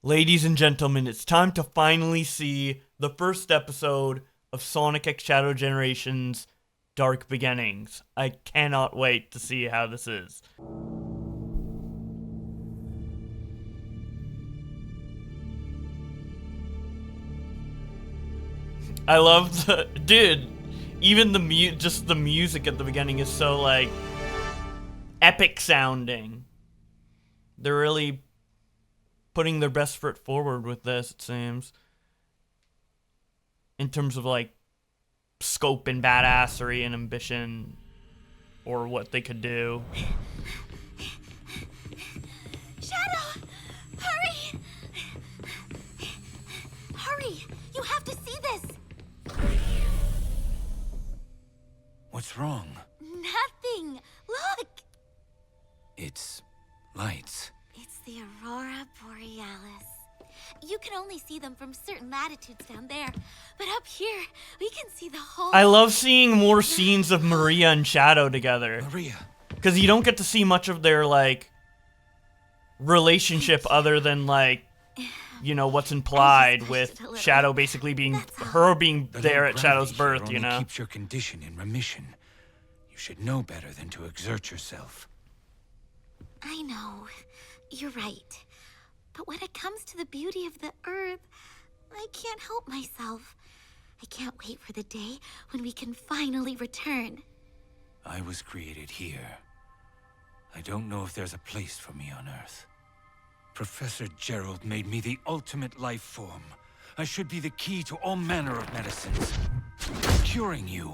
Ladies and gentlemen, it's time to finally see the first episode of Sonic X Shadow Generations Dark Beginnings. I cannot wait to see how this is. I love the... Dude, even just the music at the beginning is so, like, epic sounding. They're really putting their best foot forward with this, it seems. In terms of, like, scope and badassery and ambition, or what they could do. Shadow! Hurry! Hurry! You have to see this! What's wrong? Nothing! Look! It's lights. It's the Aurora Borealis. You can only see them from certain latitudes down there, but up here, we can see the whole... I love seeing more scenes of Maria and Shadow together. Maria. Because you don't get to see much of their, like, relationship other than, like, you know, what's implied with Shadow basically being... her being there at Shadow's birth, you know? Keeps your condition in remission. You should know better than to exert yourself. I know. You're right. But when it comes to the beauty of the Earth, I can't help myself. I can't wait for the day when we can finally return. I was created here. I don't know if there's a place for me on Earth. Professor Gerald made me the ultimate life form. I should be the key to all manner of medicines. Curing you.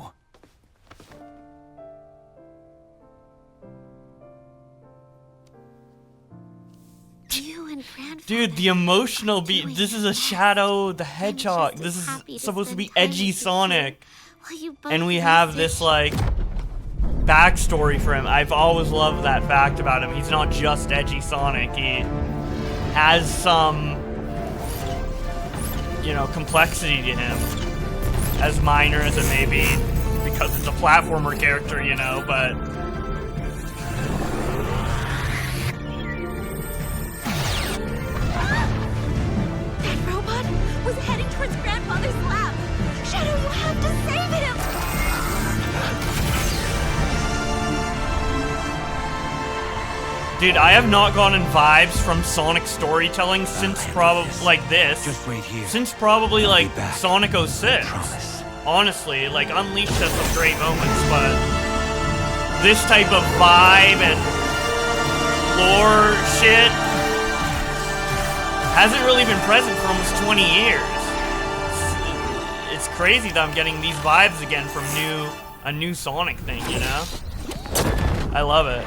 You and Grandfather... Dude, the emotional beat. This is a Shadow the Hedgehog. This is supposed to be edgy Sonic. And we have this, like, backstory for him. I've always loved that fact about him. He's not just edgy Sonic. He has some, you know, complexity to him. As minor as it may be. Because it's a platformer character, you know, but... was heading towards Grandfather's lab. Shadow, you have to save him! Dude, I have not gotten vibes from Sonic storytelling since probably, like, this. Just wait here. Since probably, like, back. Sonic 06. Promise. Honestly, like, Unleashed has some great moments, but this type of vibe and lore shit hasn't really been present for almost 20 years. It's crazy that I'm getting these vibes again from a new Sonic thing, you know? I love it.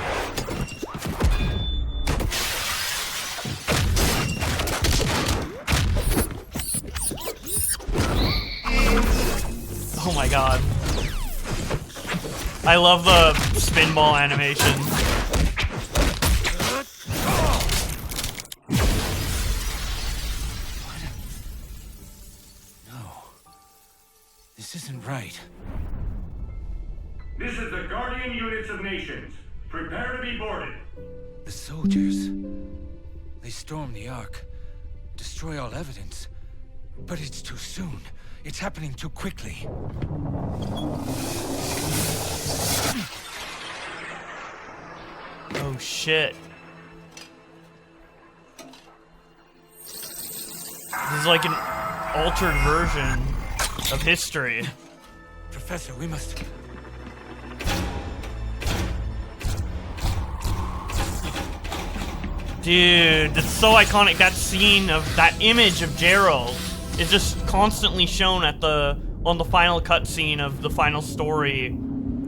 Oh my god. I love the spinball animation. This isn't right. This is the Guardian Units of Nations. Prepare to be boarded. The soldiers. They storm the Ark. Destroy all evidence. But it's too soon. It's happening too quickly. Oh shit. This is like an altered version of history. Professor, we must... Dude, that's so iconic. That scene of that image of Gerald is just constantly shown on the final cutscene of the final story,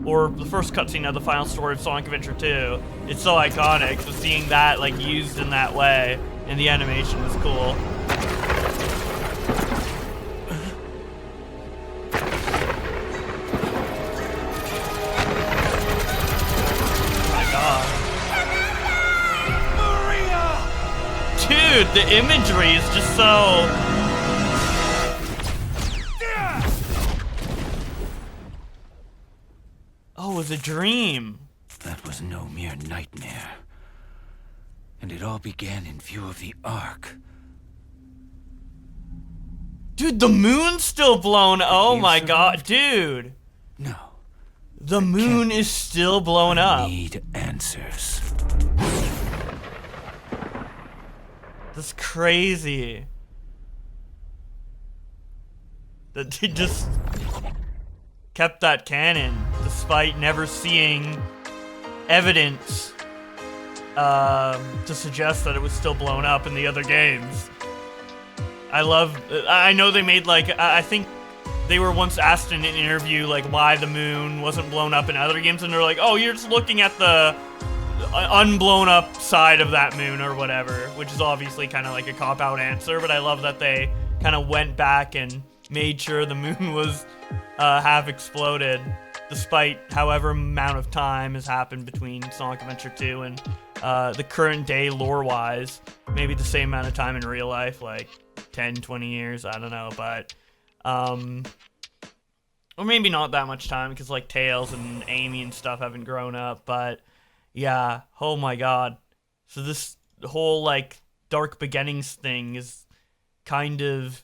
or the first cutscene of the final story of Sonic Adventure 2. It's so iconic. So seeing that, like, used in that way, and the animation is cool. Dude, the imagery is just so... Oh, it was a dream. That was no mere nightmare. And it all began in view of the Ark. Dude, the moon's still blown. Oh you my god, survived? dude. No. The moon is still blown up. Need answers. That's crazy. That he just kept that canon despite never seeing evidence to suggest that it was still blown up in the other games. I know they made like, I think they were once asked in an interview like why the moon wasn't blown up in other games, and they're like, oh, you're just looking at the unblown up side of that moon or whatever, which is obviously kind of like a cop-out answer, but I love that they kind of went back and made sure the moon was half exploded, despite however amount of time has happened between Sonic Adventure 2 and the current day lore-wise. Maybe the same amount of time in real life, like 10, 20 years, I don't know, but or maybe not that much time, because like Tails and Amy and stuff haven't grown up, but yeah, oh my god. So this whole like Dark Beginnings thing is kind of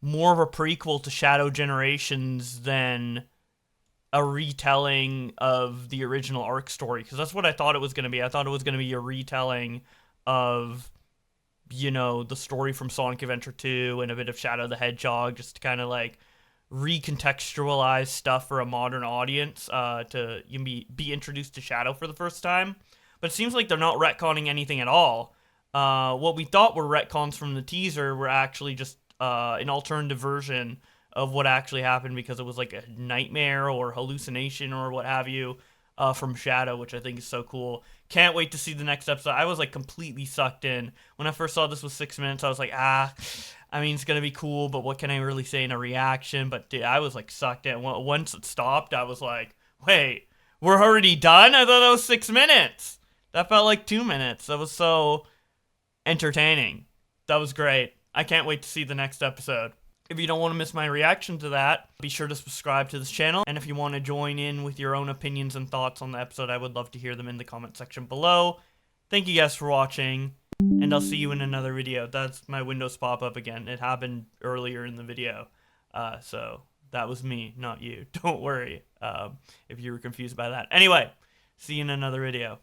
more of a prequel to Shadow Generations than a retelling of the original Arc story, because that's what I thought it was going to be. I thought it was going to be a retelling of, you know, the story from Sonic Adventure 2 and a bit of Shadow the Hedgehog, just to kind of like recontextualize stuff for a modern audience, to be introduced to Shadow for the first time. But it seems like they're not retconning anything at all. What we thought were retcons from the teaser were actually just an alternative version of what actually happened, because it was like a nightmare or hallucination or what have you from Shadow, which I think is so cool. Can't wait to see the next episode. I was like completely sucked in. When I first saw this was 6 minutes, I was like, I mean, it's going to be cool, but what can I really say in a reaction? But dude, I was like sucked in. Once it stopped, I was like, wait, we're already done? I thought that was 6 minutes. That felt like 2 minutes. That was so entertaining. That was great. I can't wait to see the next episode. If you don't want to miss my reaction to that, be sure to subscribe to this channel. And if you want to join in with your own opinions and thoughts on the episode, I would love to hear them in the comment section below. Thank you guys for watching, and I'll see you in another video. That's my Windows pop-up again. It happened earlier in the video. So that was me, not you. Don't worry if you were confused by that. Anyway, see you in another video.